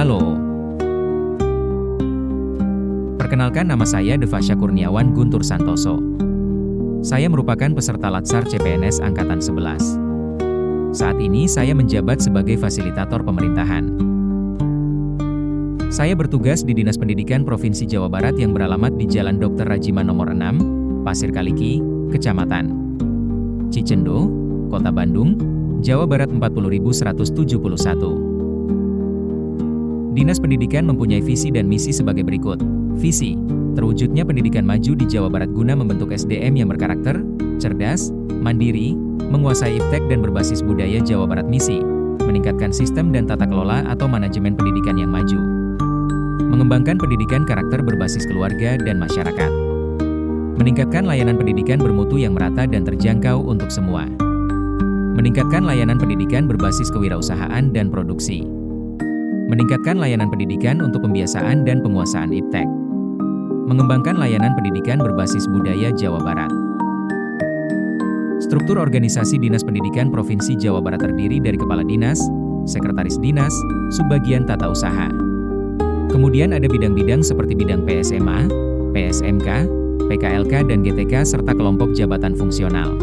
Halo. Perkenalkan, nama saya Devasya Kurniawan Guntur Santoso. Saya merupakan peserta Latsar CPNS Angkatan 11. Saat ini saya menjabat sebagai fasilitator pemerintahan. Saya bertugas di Dinas Pendidikan Provinsi Jawa Barat yang beralamat di Jalan Dr. Rajiman nomor 6, Pasir Kaliki, Kecamatan Cicendo, Kota Bandung, Jawa Barat 40171. Dinas Pendidikan mempunyai visi dan misi sebagai berikut. Visi, terwujudnya pendidikan maju di Jawa Barat guna membentuk SDM yang berkarakter, cerdas, mandiri, menguasai iptek dan berbasis budaya Jawa Barat. Misi, meningkatkan sistem dan tata kelola atau manajemen pendidikan yang maju. Mengembangkan pendidikan karakter berbasis keluarga dan masyarakat. Meningkatkan layanan pendidikan bermutu yang merata dan terjangkau untuk semua. Meningkatkan layanan pendidikan berbasis kewirausahaan dan produksi. Meningkatkan layanan pendidikan untuk pembiasaan dan penguasaan iptek. Mengembangkan layanan pendidikan berbasis budaya Jawa Barat. Struktur organisasi Dinas Pendidikan Provinsi Jawa Barat terdiri dari Kepala Dinas, Sekretaris Dinas, Subbagian Tata Usaha. Kemudian ada bidang-bidang seperti bidang PSMA, PSMK, PKLK dan GTK serta kelompok jabatan fungsional.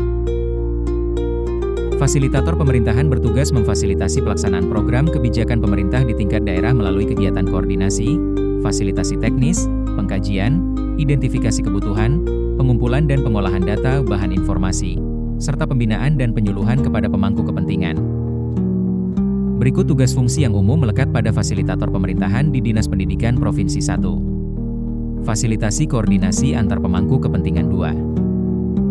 Fasilitator pemerintahan bertugas memfasilitasi pelaksanaan program kebijakan pemerintah di tingkat daerah melalui kegiatan koordinasi, fasilitasi teknis, pengkajian, identifikasi kebutuhan, pengumpulan dan pengolahan data bahan informasi, serta pembinaan dan penyuluhan kepada pemangku kepentingan. Berikut tugas fungsi yang umum melekat pada fasilitator pemerintahan di Dinas Pendidikan Provinsi 1. Fasilitasi koordinasi antar pemangku kepentingan 2.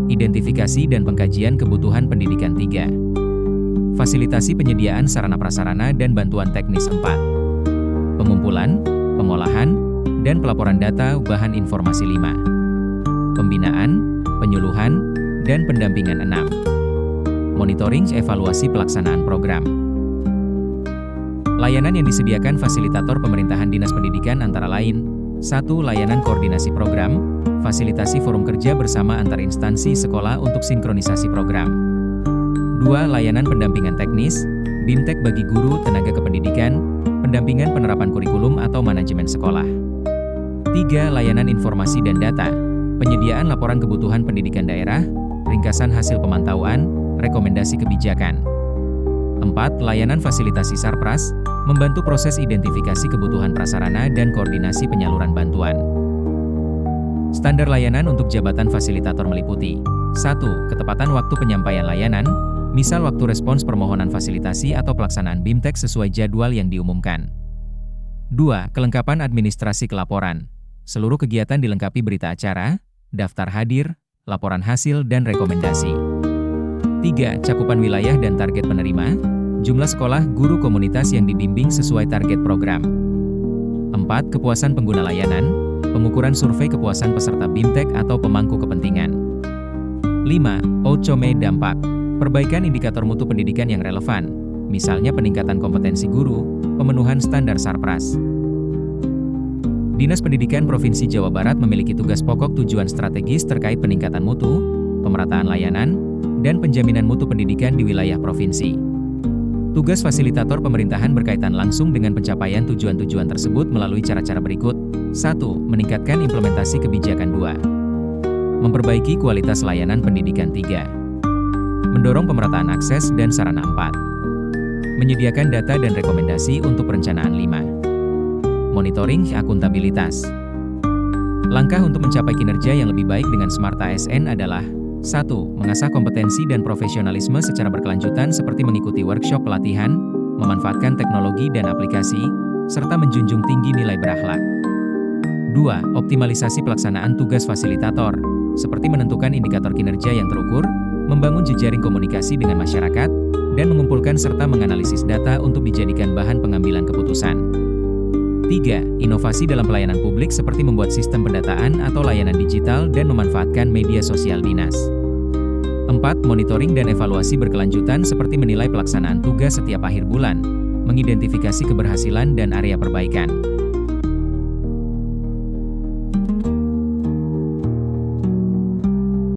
Identifikasi dan pengkajian kebutuhan pendidikan 3. Fasilitasi penyediaan sarana prasarana dan bantuan teknis 4. Pengumpulan, pengolahan, dan pelaporan data bahan informasi 5. Pembinaan, penyuluhan, dan pendampingan 6. Monitoring evaluasi pelaksanaan program. Layanan yang disediakan fasilitator pemerintahan Dinas Pendidikan antara lain: 1. Layanan koordinasi program, fasilitasi forum kerja bersama antar instansi sekolah untuk sinkronisasi program. 2. Layanan pendampingan teknis, BIMTEK bagi guru tenaga kependidikan, pendampingan penerapan kurikulum atau manajemen sekolah. 3. Layanan informasi dan data, penyediaan laporan kebutuhan pendidikan daerah, ringkasan hasil pemantauan, rekomendasi kebijakan. 4. Layanan fasilitasi Sarpras, membantu proses identifikasi kebutuhan prasarana dan koordinasi penyaluran bantuan. Standar layanan untuk jabatan fasilitator meliputi: 1. Ketepatan waktu penyampaian layanan, misal waktu respons permohonan fasilitasi atau pelaksanaan BIMTEK sesuai jadwal yang diumumkan. 2. Kelengkapan administrasi kelaporan, seluruh kegiatan dilengkapi berita acara, daftar hadir, laporan hasil dan rekomendasi. 3. Cakupan wilayah dan target penerima, jumlah sekolah guru komunitas yang dibimbing sesuai target program. 4. Kepuasan pengguna layanan, pengukuran survei kepuasan peserta BIMTEK atau pemangku kepentingan. 5. Outcome dampak, perbaikan indikator mutu pendidikan yang relevan, misalnya peningkatan kompetensi guru, pemenuhan standar Sarpras. Dinas Pendidikan Provinsi Jawa Barat memiliki tugas pokok tujuan strategis terkait peningkatan mutu, pemerataan layanan, dan penjaminan mutu pendidikan di wilayah provinsi. Tugas fasilitator pemerintahan berkaitan langsung dengan pencapaian tujuan-tujuan tersebut melalui cara-cara berikut. 1. Meningkatkan implementasi kebijakan. 2. Memperbaiki kualitas layanan pendidikan. 3. Mendorong pemerataan akses dan sarana. 4. Menyediakan data dan rekomendasi untuk perencanaan. 5. Monitoring akuntabilitas. Langkah untuk mencapai kinerja yang lebih baik dengan Smart ASN adalah: 1. Mengasah kompetensi dan profesionalisme secara berkelanjutan seperti mengikuti workshop pelatihan, memanfaatkan teknologi dan aplikasi, serta menjunjung tinggi nilai berakhlak. 2. Optimalisasi pelaksanaan tugas fasilitator, seperti menentukan indikator kinerja yang terukur, membangun jejaring komunikasi dengan masyarakat, dan mengumpulkan serta menganalisis data untuk dijadikan bahan pengambilan keputusan. 3. Inovasi dalam pelayanan publik seperti membuat sistem pendataan atau layanan digital dan memanfaatkan media sosial dinas. 4. Monitoring dan evaluasi berkelanjutan seperti menilai pelaksanaan tugas setiap akhir bulan, mengidentifikasi keberhasilan dan area perbaikan.